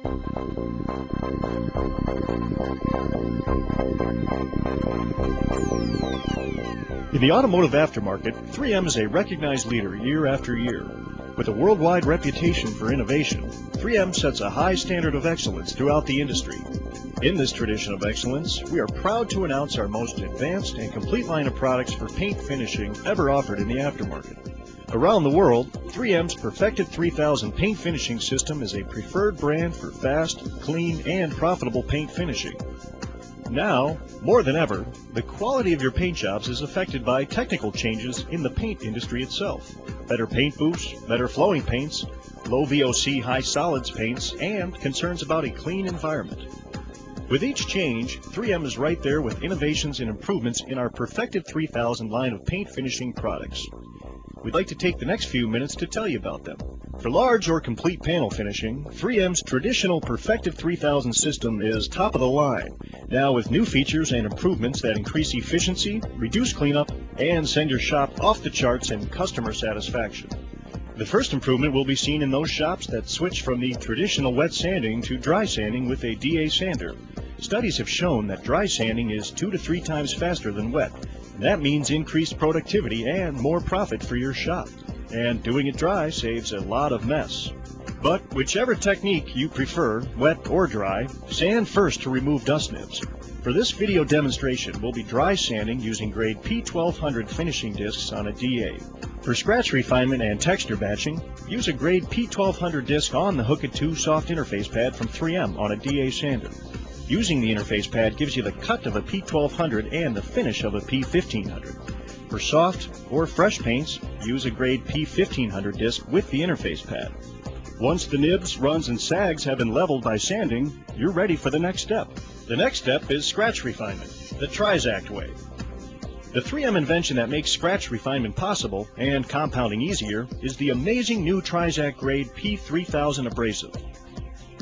In the automotive aftermarket, 3M is a recognized leader year after year. With a worldwide reputation for innovation, 3M sets a high standard of excellence throughout the industry. In this tradition of excellence, we are proud to announce our most advanced and complete line of products for paint finishing ever offered in the aftermarket. Around the world, 3M's Perfected 3000 paint finishing system is a preferred brand for fast, clean, and profitable paint finishing. Now, more than ever, the quality of your paint jobs is affected by technical changes in the paint industry itself. Better paint booths, better flowing paints, low VOC high solids paints, and concerns about a clean environment. With each change, 3M is right there with innovations and improvements in our Perfected 3000 line of paint finishing products. We'd like to take the next few minutes to tell you about them. For large or complete panel finishing, 3M's traditional Perfected 3000 system is top of the line, now with new features and improvements that increase efficiency, reduce cleanup, and send your shop off the charts in customer satisfaction. The first improvement will be seen in those shops that switch from the traditional wet sanding to dry sanding with a DA sander. Studies have shown that dry sanding is 2 to 3 times faster than wet, and that means increased productivity and more profit for your shop. And doing it dry saves a lot of mess. But whichever technique you prefer, wet or dry, sand first to remove dust nibs. For this video demonstration, we'll be dry sanding using grade P1200 finishing discs on a DA. For scratch refinement and texture batching, use a grade P1200 disc on the Hook 2 soft interface pad from 3M on a DA sander. Using the interface pad gives you the cut of a P1200 and the finish of a P1500. For soft or fresh paints, use a grade P1500 disc with the interface pad. Once the nibs, runs, and sags have been leveled by sanding, you're ready for the next step. The next step is scratch refinement, the Trizact way. The 3M invention that makes scratch refinement possible and compounding easier is the amazing new Trizact grade P3000 abrasive.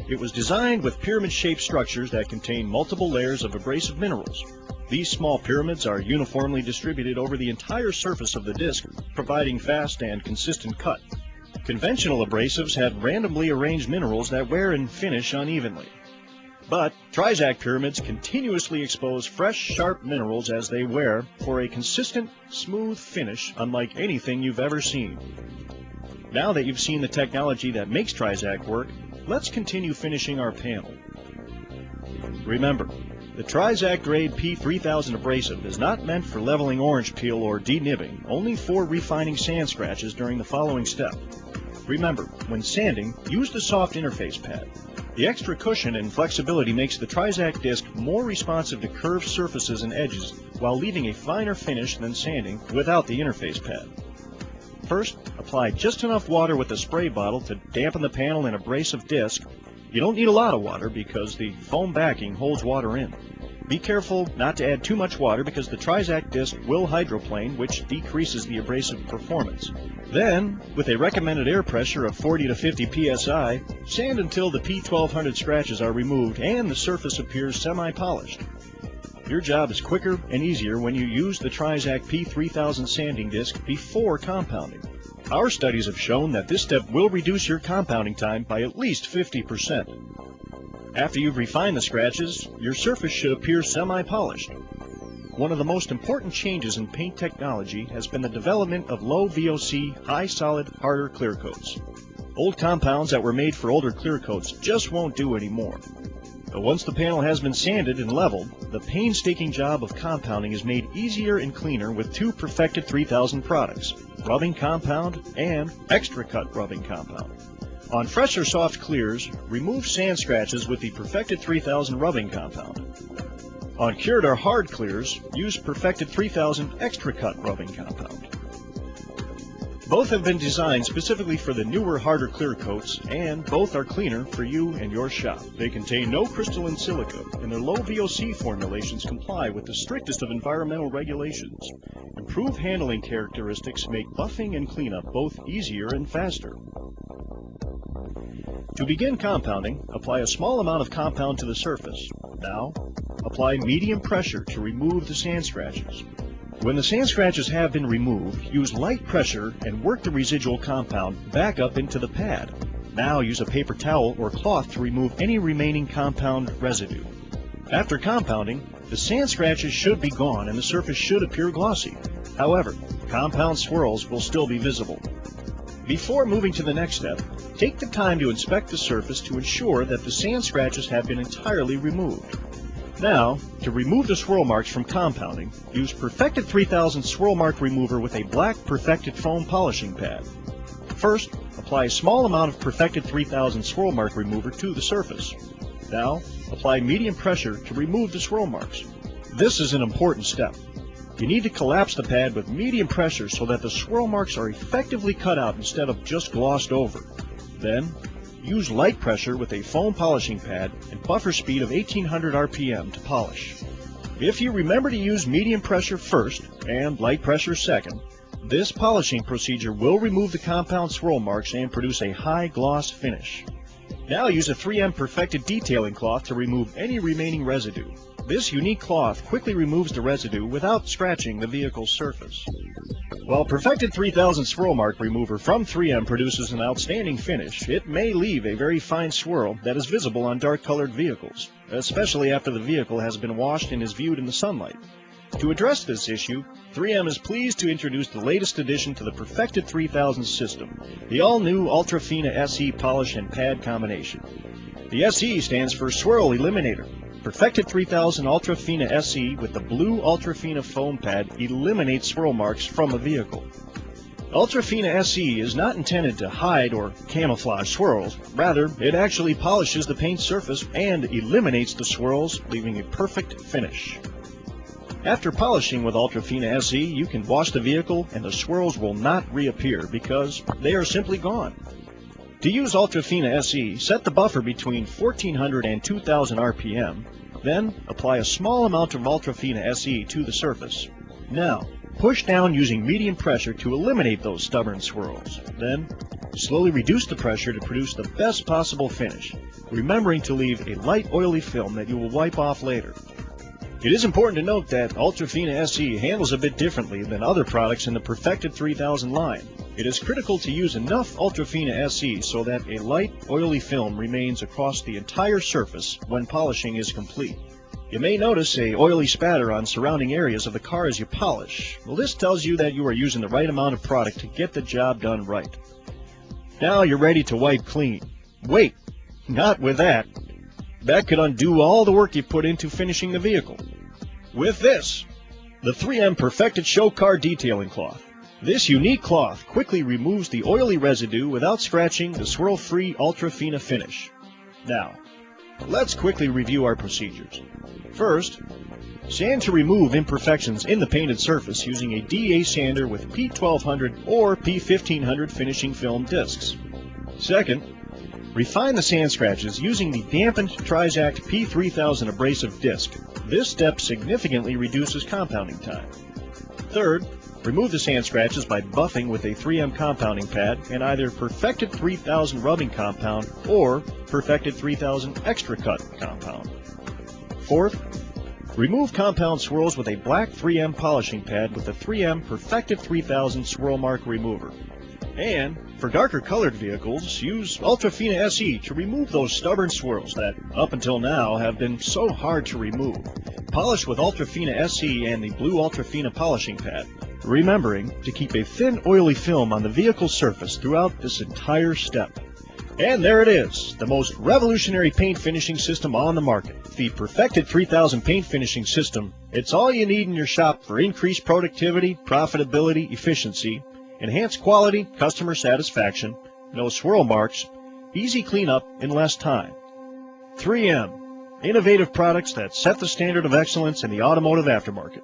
It was designed with pyramid-shaped structures that contain multiple layers of abrasive minerals. These small pyramids are uniformly distributed over the entire surface of the disc, providing fast and consistent cut. Conventional abrasives have randomly arranged minerals that wear and finish unevenly. But Trizact pyramids continuously expose fresh, sharp minerals as they wear for a consistent, smooth finish unlike anything you've ever seen. Now that you've seen the technology that makes Trizact work, let's continue finishing our panel. Remember, the Trizact grade P3000 abrasive is not meant for leveling orange peel or denibbing, only for refining sand scratches during the following step. Remember, when sanding, use the soft interface pad. The extra cushion and flexibility makes the Trizact disc more responsive to curved surfaces and edges while leaving a finer finish than sanding without the interface pad. First, apply just enough water with a spray bottle to dampen the panel and abrasive disc. You don't need a lot of water because the foam backing holds water in. Be careful not to add too much water because the Trizact disc will hydroplane, which decreases the abrasive performance. Then, with a recommended air pressure of 40 to 50 psi, sand until the P1200 scratches are removed and the surface appears semi-polished. Your job is quicker and easier when you use the Trizact P3000 sanding disc before compounding. Our studies have shown that this step will reduce your compounding time by at least 50%. After you've refined the scratches, your surface should appear semi-polished. One of the most important changes in paint technology has been the development of low VOC, high solid, harder clear coats. Old compounds that were made for older clear coats just won't do anymore. But once the panel has been sanded and leveled, the painstaking job of compounding is made easier and cleaner with 2 Perfected 3000 products, rubbing compound and extra cut rubbing compound. On fresh or soft clears, remove sand scratches with the Perfected 3000 rubbing compound. On cured or hard clears, use Perfected 3000 extra cut rubbing compound. Both have been designed specifically for the newer, harder clear coats, and both are cleaner for you and your shop. They contain no crystalline silica, and their low VOC formulations comply with the strictest of environmental regulations. Improved handling characteristics make buffing and cleanup both easier and faster. To begin compounding, apply a small amount of compound to the surface. Now, apply medium pressure to remove the sand scratches. When the sand scratches have been removed, use light pressure and work the residual compound back up into the pad. Now use a paper towel or cloth to remove any remaining compound residue. After compounding, the sand scratches should be gone and the surface should appear glossy. However, compound swirls will still be visible. Before moving to the next step, take the time to inspect the surface to ensure that the sand scratches have been entirely removed. Now, to remove the swirl marks from compounding, use Perfected 3000 Swirl Mark Remover with a black Perfected foam polishing pad. First, apply a small amount of Perfected 3000 Swirl Mark Remover to the surface. Now, apply medium pressure to remove the swirl marks. This is an important step. You need to collapse the pad with medium pressure so that the swirl marks are effectively cut out instead of just glossed over. Then, use light pressure with a foam polishing pad and buffer speed of 1800 RPM to polish. If you remember to use medium pressure first and light pressure second, this polishing procedure will remove the compound swirl marks and produce a high gloss finish. Now use a 3M Perfected detailing cloth to remove any remaining residue. This unique cloth quickly removes the residue without scratching the vehicle's surface. While Perfected 3000 Swirl Mark Remover from 3M produces an outstanding finish, it may leave a very fine swirl that is visible on dark-colored vehicles, especially after the vehicle has been washed and is viewed in the sunlight. To address this issue, 3M is pleased to introduce the latest addition to the Perfected 3000 system, the all-new Ultrafina SE polish and pad combination. The SE stands for Swirl Eliminator. Perfected 3000 Ultrafina SE with the blue Ultrafina foam pad eliminates swirl marks from a vehicle. Ultrafina SE is not intended to hide or camouflage swirls. Rather, it actually polishes the paint surface and eliminates the swirls, leaving a perfect finish. After polishing with Ultrafina SE, you can wash the vehicle and the swirls will not reappear because they are simply gone. To use Ultrafina SE, set the buffer between 1400 and 2000 RPM, then apply a small amount of Ultrafina SE to the surface. Now, push down using medium pressure to eliminate those stubborn swirls. Then, slowly reduce the pressure to produce the best possible finish, remembering to leave a light oily film that you will wipe off later. It is important to note that Ultrafina SE handles a bit differently than other products in the Perfected 3000 line. It is critical to use enough Ultrafina SE so that a light, oily film remains across the entire surface when polishing is complete. You may notice an oily spatter on surrounding areas of the car as you polish. Well, this tells you that you are using the right amount of product to get the job done right. Now you're ready to wipe clean. Wait, not with that. That could undo all the work you put into finishing the vehicle. With this, the 3M Perfected Show Car Detailing Cloth. This unique cloth quickly removes the oily residue without scratching the swirl-free Ultrafina finish. Now, let's quickly review our procedures. First, sand to remove imperfections in the painted surface using a DA sander with P1200 or P1500 finishing film discs. Second, refine the sand scratches using the dampened Trizact P3000 abrasive disc. This step significantly reduces compounding time. Third, remove the sand scratches by buffing with a 3M compounding pad and either Perfected 3000 rubbing compound or Perfected 3000 extra cut compound. Fourth, remove compound swirls with a black 3M polishing pad with the 3M Perfected 3000 Swirl Mark Remover. And for darker colored vehicles, use Ultrafina SE to remove those stubborn swirls that, up until now, have been so hard to remove. Polish with Ultrafina SE and the blue Ultrafina polishing pad, remembering to keep a thin oily film on the vehicle's surface throughout this entire step. And there it is, the most revolutionary paint finishing system on the market, the Perfected 3000 Paint Finishing System. It's all you need in your shop for increased productivity, profitability, efficiency, enhanced quality, customer satisfaction, no swirl marks, easy cleanup in less time. 3M, innovative products that set the standard of excellence in the automotive aftermarket.